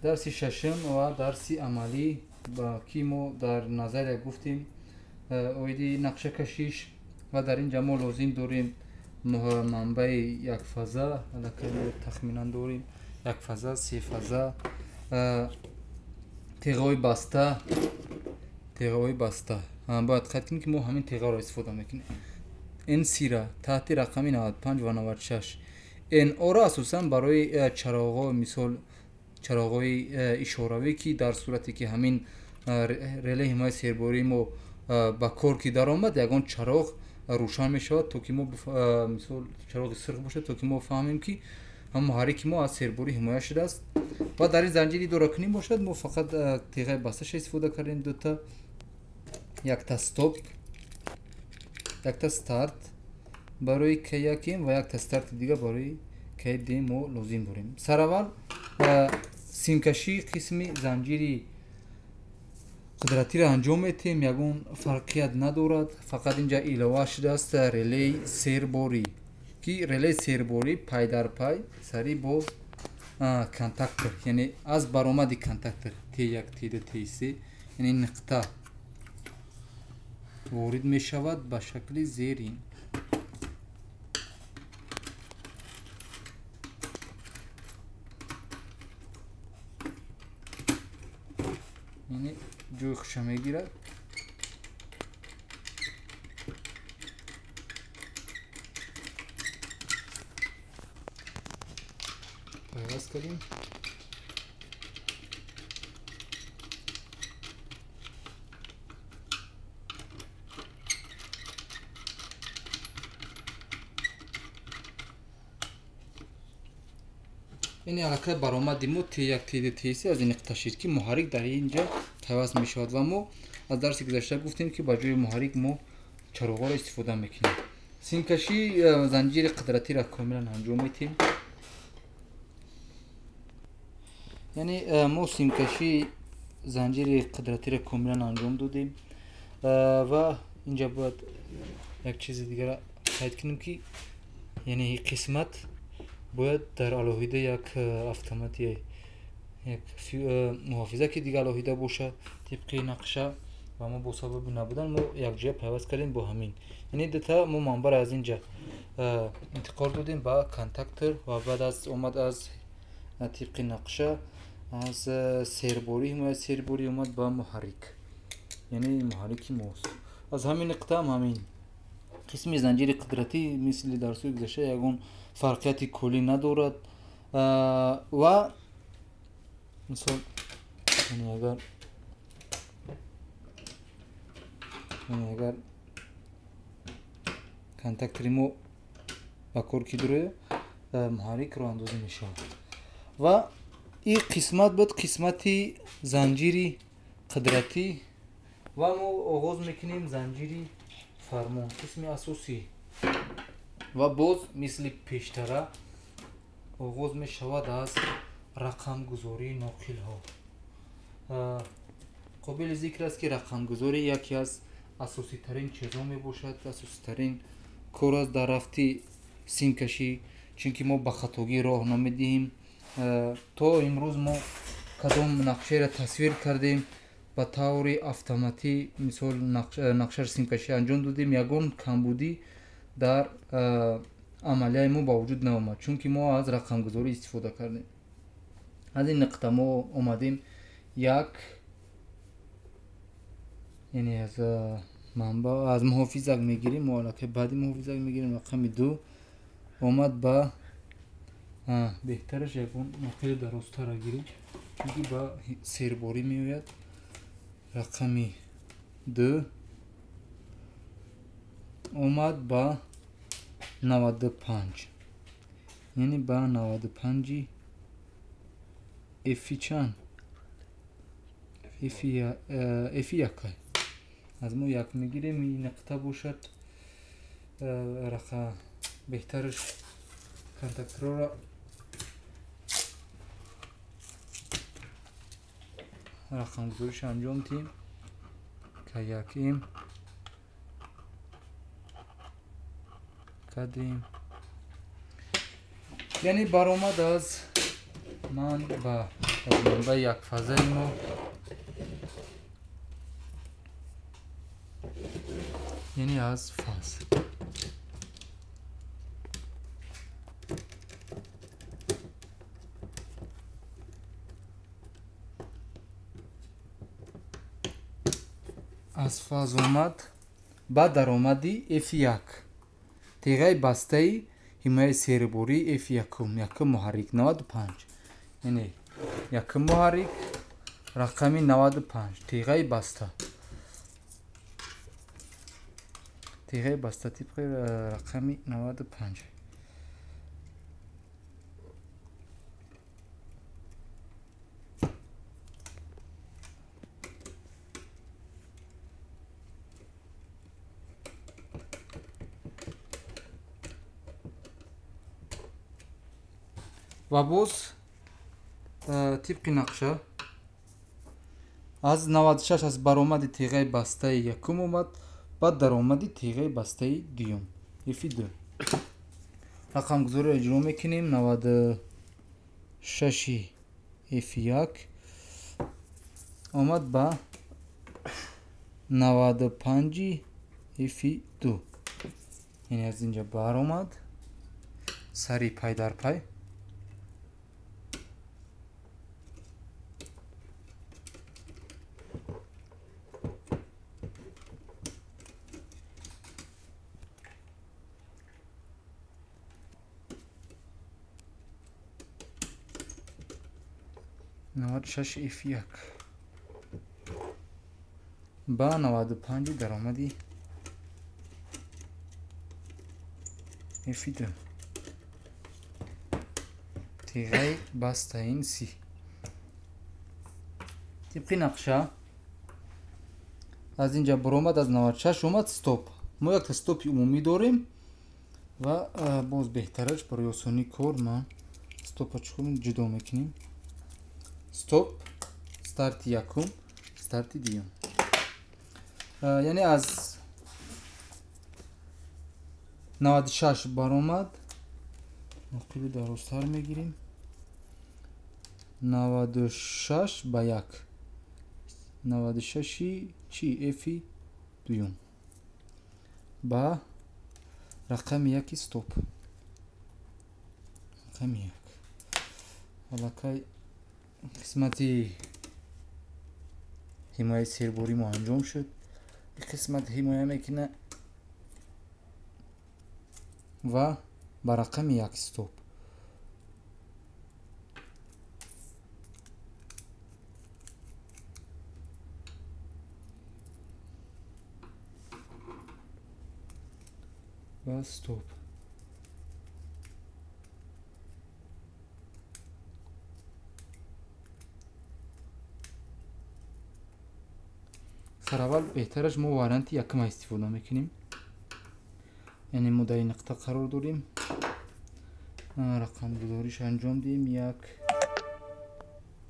درسی ششم و درسی عملی با کی ما در نظر گفتیم اویدی نقشه کشیش و در اینجا ما لازم داریم منبع یک فضا که تخمینا داریم یک فضا سه فضا تیغای بسته باید خط کنیم که ما همین تیغا را استفاده میکنیم. این سیره تحت رقمی 95 و 96 این را اساسا برای چراغ مثال چراغای اشاره‌ای که در صورتی که همین ریله حمایت سیرباری ما با کار که در آمد یگان چراغ روشن میشود تا که ما مثال چراغ سرخ باشه تا که ما فهمیم که هم محرک ما از سیرباری حمایت شده است. و در این زنجیری دو رکنی باشد ما فقط تیغه بستش استفاده کردیم دو تا یک تا استاپ یک تا استارت برای که یکیم و یک تا استارت دیگه برای که دیم ما لازم داریم. سر اول سیمکشی قسمی زنجیری قدرتی را انجام میتیم یگون فرقیت ندارد فقط اینجا ایلوه شده است ریلی سیرباری که ریلی سیرباری پای در پای سری با کانتاکتر یعنی از برآمد کانتاکتر T1 T2 T3 یعنی نقطه وارد می شود به شکل زیرین. یعنی جوی خوشه می گیرد پیوست کردیم. این علاقه برآمد ما T1 T2 T3 از این نقطه شد که محرک در اینجا پیوست می شود و ما از درس گذشته گفتیم که با جای محرک ما چراغا را استفاده میکنیم. سیمکشی زنجیر قدرتی را کاملا انجام میتیم یعنی ما سیمکشی زنجیر قدرتی را کاملا انجام دادیم و اینجا باید یک چیز دیگر را قید کنیم که یعنی این قسمت باید در علاوه یک اتومات یک محافظه که دیگه علاوه باشه طبق نقشه و ما با سبب نبودن ما یک جا پیوست کردیم با همین یعنی دوتا ما منبع از اینجا انتقال دادیم با کانتاکتر و بعد از اومد از طبق نقشه از سیرباری اومد با محرک یعنی محرک موس از همین نقطه همین قسمی زنجیر قدرتی مثل در سوی گذشته یگون فرقیت کلی ندارد و مثال یعنی اگر کانتاکتری ما با کار کی داره محرک رو اندازه می شود و این قسمت بود قسمتی زنجیری قدرتی و ما آغاز میکنیم زنجیری فرمان قسمی اساسی و باز مثل پیشتره آغاز می شود از رقم گذاری ناقل ها. قابل ذکر است که رقم گذاری یکی از اساسی ترین چیزا می باشد اساسی ترین کار است در رفتی سیمکشی چون ما به خطاگی راه نمیدهیم. تا امروز ما کدام نقشه را تصویر کردیم به طور اتوماتی مثال نقشه سیمکشی انجام دادیم یگان کمبودی در عملیه ما با وجود نامد چون که ما از رقم گذاری استفاده کردیم. از این نقطه ما اومدیم یک یعنی از منبع از محافظه میگیریم معالکه بعدی محافظه میگیریم رقم 2 اومد با بهترش یکون نقل درسته را گیریم چون که با سیرباری میوید رقم 2 اومد با 95 یعنی با 95 افی چند افی یکای از ما یک میگیریم این نقطه باشد رقم بهترش کانتاکتر را رقم گذاریش انجام دیم که یکیم کردیم یعنی برآمد از من با аз манбаи якфазаи мо яъне аз фаз аз фаз омад баъд даромади F1 теғаи бастаи ҳимояи сербории F1 якум муҳаррик 95 яъне якум муҳаррик рақами 95 теғаи баста тибқи рақами 95 ва боз тибқи нақша аз 96 аз баромади теғаи бастаи якум омад баъд даромади теғаи бастаи дуюм F2 рақамгузориро иҷро мекунем 96 F1 омад ба 95 F2 яъне аз инҷа баромад сари пай дар пай 96 F1 ба 95 даромади F2 теғаи бастаин си тибқи нақша аз инҷа баромад аз 96 омад стоп мо якта стопи умумӣ дорем ва боз беҳтараш барои осонии кор ма стопа чуқум ҷудо мекунем стоп старти якум старти дуюм яъне аз 96 баромад нуқили дарозтар мегирем 96 ба 1 96 чи F дуюм ба рақами 1 стоп рақами 1 аллакай қисмати ҳимояи серборӣ мо анҷом шуд қисмат ҳимоя мекуна ва ба рақами 1 стоп ва стоп сараввал беҳтараш мо варианти якума истифода мекунем яъне мо дар ин нуқта қарор дорем рақамгузориш анҷом диҳем 1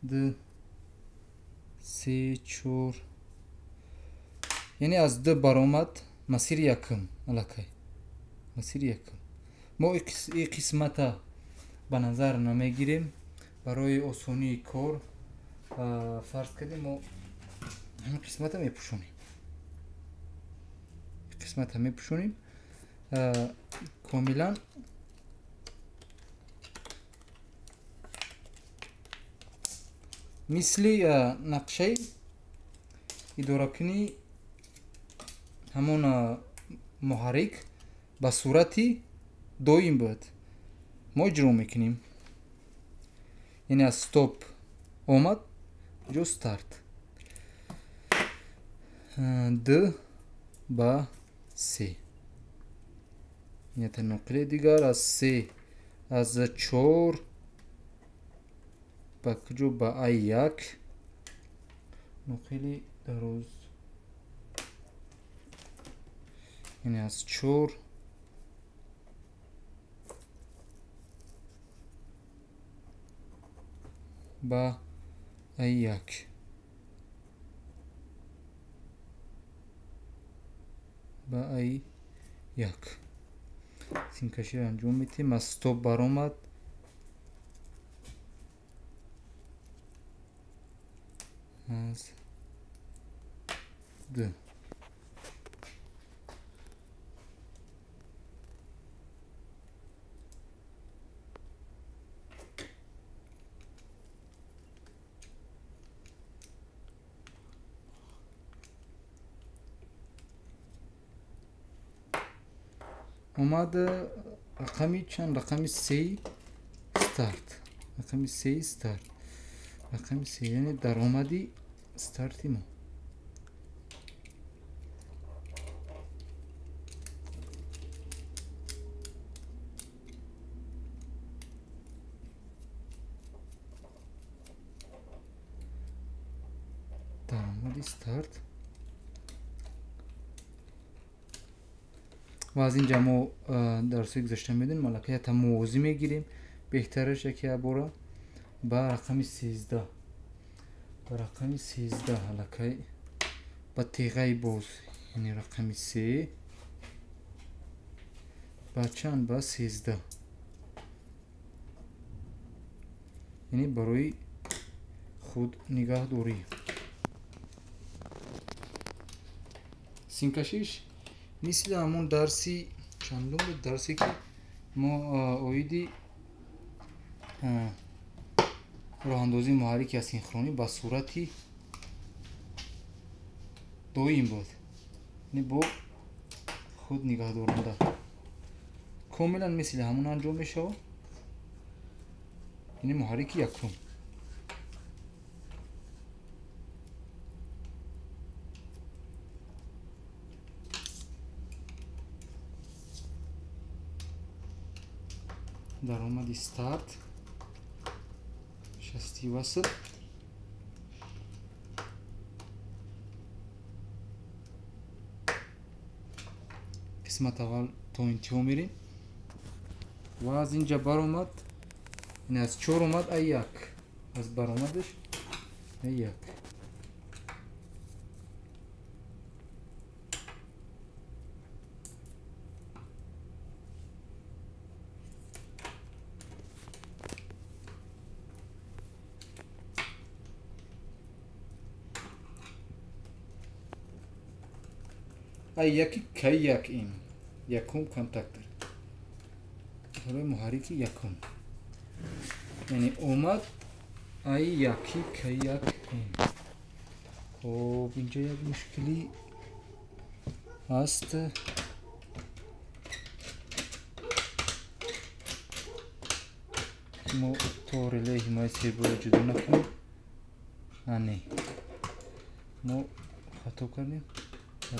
2 3 4 яъне аз 2 баромад масири якум аллакай масири якум мо ин қисмата ба назар намегирем барои осонии кор фарз кардем мо ҳамин қисмата мепӯшонем комилан мисли нақшаи идоракунӣ ҳамон муҳаррик ба сурати доим буд мо иҷро мекунем яъне аз стоп омад ҷо старт 2 ба 3 ята нуқиле дигар аз 3 аз 4 ба куҷо ба I1 нуқили дароз яъне аз 4 ба I1 ба I1 симкаширо анҷом медиҳем аз стоп баромад از د اومد رقمی چند؟ رقمی 3 استارت. رقمی 3 استارت. رقمی 3 یعنی درآمدی استارتی ما. درآمدی استارت. و از اینجا ما درسی گذاشته میدیم ملکه تا موازی میگیریم. بهترش که برا با رقم 13 با رقم 13 ملکه با تیغه باز یعنی رقم 3 با چند با 13 یعنی برای خود نگاه دوری. سینکشیش نیست همون درسی چندم درسی که ما اویدی راه اندازی محرک اسینخرونی با صورتی دویم بود یعنی با خود نگاه دارنده کاملا مثل همون انجام میشه. یعنی محرک یکم درآمد استارت شستی وصل قسمت اول تا انتها میریم و از اینجا برآمد این از 4 اومد یک از برآمدش یک یکی که یک این یکم کانتاکتر برای محرک یکم یعنی اومد یکی که یک این. خب اینجا یک مشکلی هست. ما تو ریلی حمایت سربر جدا نکنیم. نه ما خطا کردیم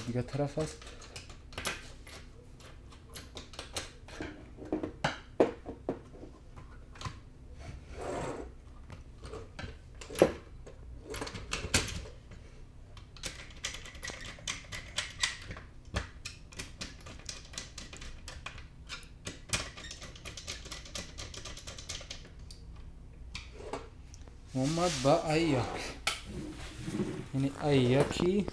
دیگه طرف هست. اومد با یک یعنی یکی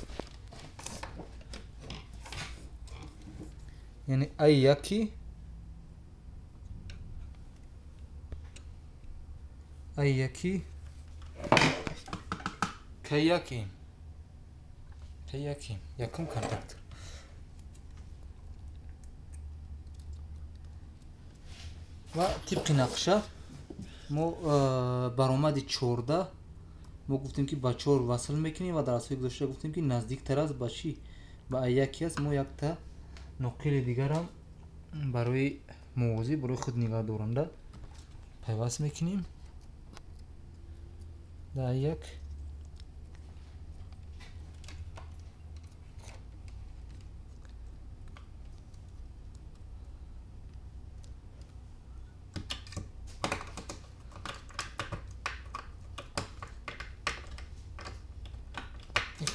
یعنی یکی یکی که یکیم یکم کانتاکت و طبق نقشه ما برآمد 14 ما گفتیم که با 4 وصل میکنیم و در اصل گذاشته گفتیم که نزدیک تر از با چی با یکی است. ما یک تا نقل دیگر هم برای موازی برای خود نگاه دارنده پیوست میکنیم در یک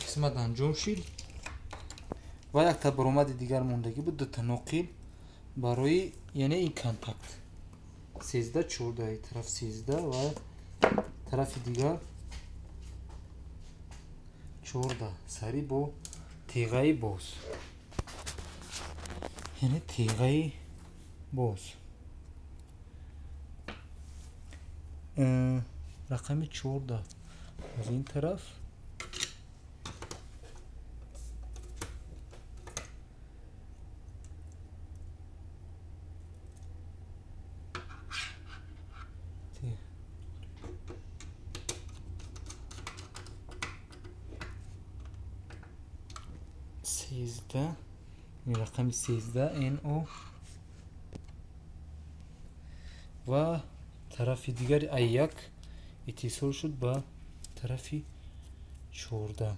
قسمت انجام شد و یک تا برآمد دیگر موندگی بود. دو تا نقل برای یعنی این کانتاکت 13 14 طرف 13 و طرف دیگر 14 سری با تیغه باز یعنی تیغه باز رقم 14 از این طرف سیزده این رقم 13 این او و طرف دیگر یک اتصال شد با طرف 14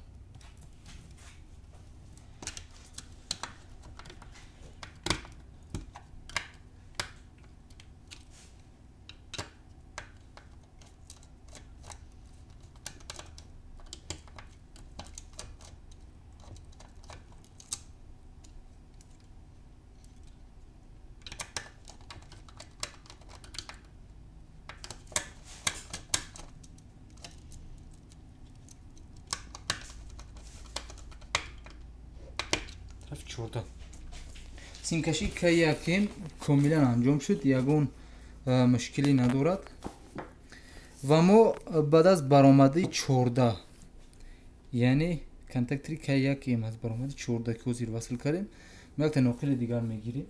طرف 14 سیمکشی که یکیم کاملا انجام شد یگون مشکلی ندارد و ما بعد از برآمده 14 یعنی کنتاکتری که یکیم از برآمده 14 که زیر وصل کردیم ما یک ناقل دیگر میگیریم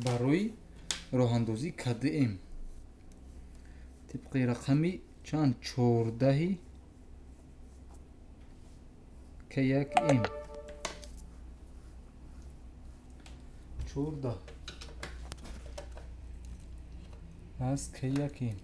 برای راه اندازی کدیم طبق رقمی چند 14 که یکیم 14 از که یکیم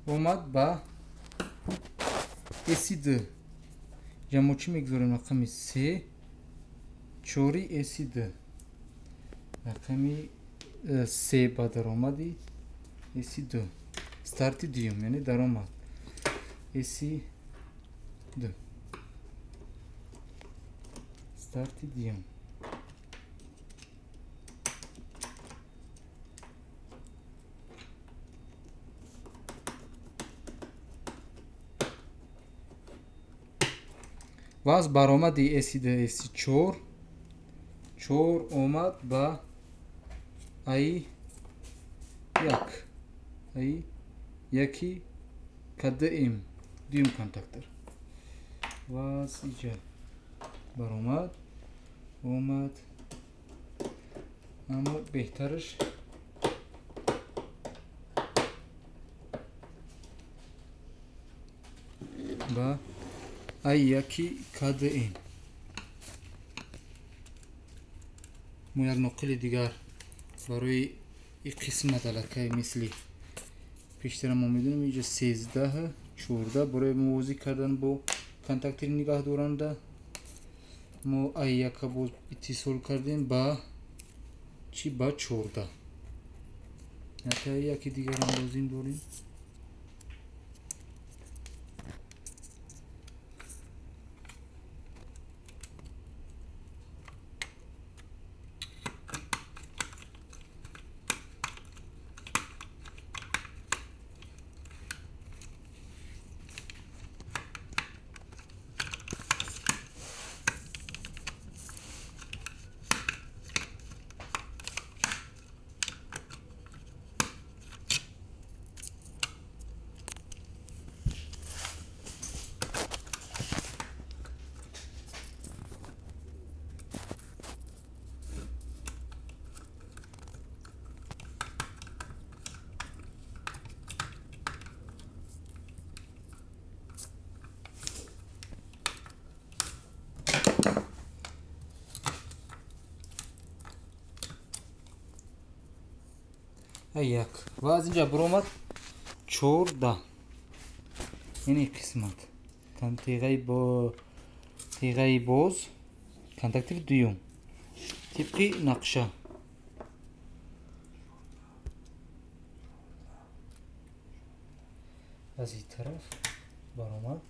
اومد با اسید جمع چی میگذاریم رقمی 3 4 اسید رقمی 3 با درآمدی اسید استارتی دیوم یعنی درآمد اسید استارتی دیوم و از برآمد اسید اسید 4 اومد با ای یکی کدیم دیوم کنتاکتر و از اینجا برآمد اومد اما بهترش با ای یکی کدیم ما یک نقل دیگر برای این قسمت علاقه مثلی پیشتر ما میدونیم اینجا 13 14 برای موازی کردن با کنتاکتر نگاه دارنده ما ای یک باز اتصال کردیم با چی با 14 نتا یکی دیگر هم لازم داریم یک و از اینجا برآمد 14 این قسمت تیغه باز کنتاکتر دوم طبق نقشه از این طرف برآمد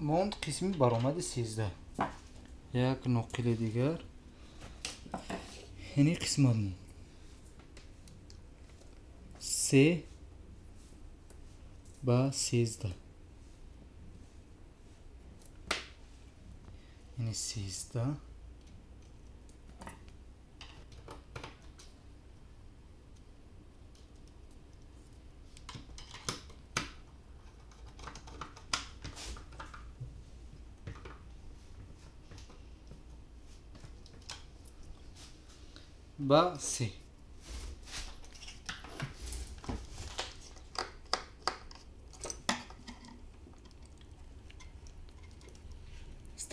مون قسمی برآمد 13 یک نقل دیگر یعنی قسمت 3 با 13 یعنی 13 با 3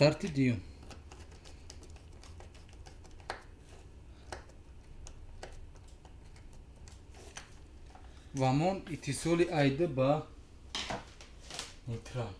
Start ediyorum. و همون اتصال ایده با نیترال